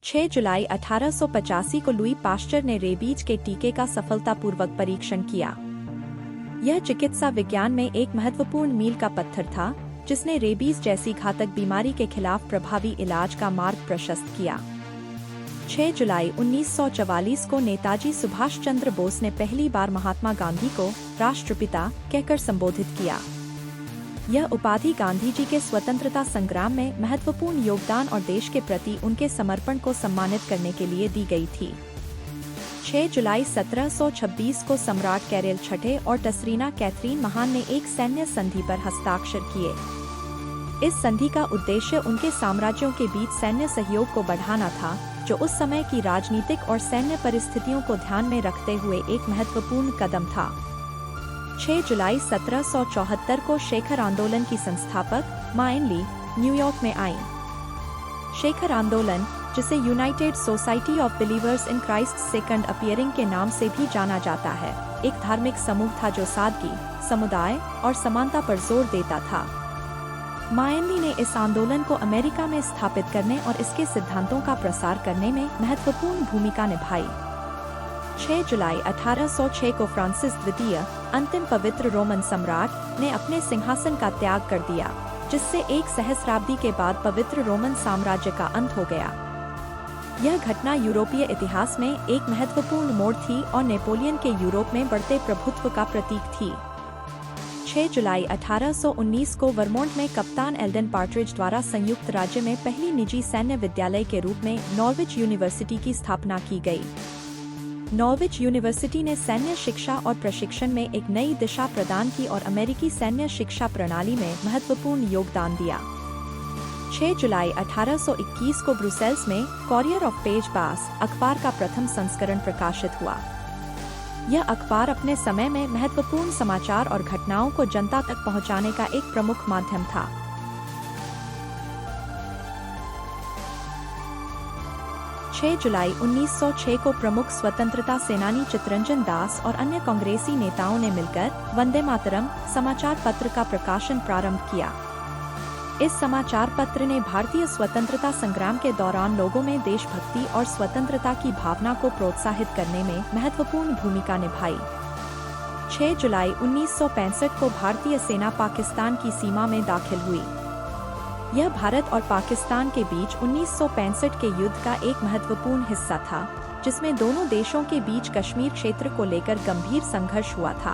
6 जुलाई 1885 को Louis Pasteur ने rabies के टीके का सफलतापूर्वक परीक्षण किया। यह चिकित्सा विज्ञान में एक महत्वपूर्ण मील का पत्थर था, जिसने रेबीज जैसी घातक बीमारी के खिलाफ प्रभावी इलाज का मार्ग प्रशस्त किया। 6 जुलाई 1944 को नेताजी सुभाष चंद्र बोस ने पहली बार महात्मा गांधी को राष्ट्रपिता कहकर संबोधित किया। यह उपाधि गांधी जी के स्वतंत्रता संग्राम में महत्वपूर्ण योगदान और देश के प्रति उनके समर्पण को सम्मानित करने के लिए दी गई थी। 6 जुलाई 1726 को सम्राट कैरल छठे और टसरीना कैथरीन महान ने एक सैन्य संधि पर हस्ताक्षर किए। इस संधि का उद्देश्य उनके साम्राज्यों के बीच सैन्य सहयोग को बढ़ाना था, जो उस समय की राजनीतिक और सैन्य परिस्थितियों को ध्यान में रखते हुए एक महत्वपूर्ण कदम था। 6 जुलाई 1774 को शेखर आंदोलन की संस्थापक माइन ली न्यूयॉर्क में आई। शेखर आंदोलन, जिसे United society of believers in Christ second appearing के नाम से भी जाना जाता है, एक धार्मिक समूह था जो सादगी, समुदाय और समानता पर जोर देता था। मायनली ने इस आंदोलन को अमेरिका में स्थापित करने और इसके सिद्धांतों का प्रसार करने में महत्वपूर्ण भूमिका निभाई। 6 जुलाई 1806 को फ्रांसिस द्वितीय, अंतिम पवित्र रोमन सम्राट, ने अपने सिंहासन का त्याग कर दिया, जिससे एक सहस्राब्दी के बाद पवित्र रोमन साम्राज्य का अंत हो गया। यह घटना यूरोपीय इतिहास में एक महत्वपूर्ण मोड़ थी और नेपोलियन के यूरोप में बढ़ते प्रभुत्व का प्रतीक थी। 6 जुलाई 1819 को वर्मोंट में कप्तान एल्डन पार्ट्रिज द्वारा संयुक्त राज्य में पहली निजी सैन्य विद्यालय के रूप में नॉर्विच यूनिवर्सिटी की स्थापना की गई। नॉर्विच यूनिवर्सिटी ने सैन्य शिक्षा और प्रशिक्षण में एक नई दिशा प्रदान की और अमेरिकी सैन्य शिक्षा प्रणाली में महत्वपूर्ण योगदान दिया। 6 जुलाई 1821 को ब्रुसेल्स में कॉरियर ऑफ पेज बास अखबार का प्रथम संस्करण प्रकाशित हुआ। यह अखबार अपने समय में महत्वपूर्ण समाचार और घटनाओं को जनता तक पहुंचाने का एक प्रमुख माध्यम था। 6 जुलाई 1906 को प्रमुख स्वतंत्रता सेनानी चित्तरंजन दास और अन्य कांग्रेसी नेताओं ने मिलकर वंदे मातरम समाचार पत्र का प्रकाशन प्रारंभ किया। इस समाचार पत्र ने भारतीय स्वतंत्रता संग्राम के दौरान लोगों में देशभक्ति और स्वतंत्रता की भावना को प्रोत्साहित करने में महत्वपूर्ण भूमिका निभाई। 6 जुलाई 1965 को भारतीय सेना पाकिस्तान की सीमा में दाखिल हुई। यह भारत और पाकिस्तान के बीच 1965 के युद्ध का एक महत्वपूर्ण हिस्सा था, जिसमें दोनों देशों के बीच कश्मीर क्षेत्र को लेकर गंभीर संघर्ष हुआ था।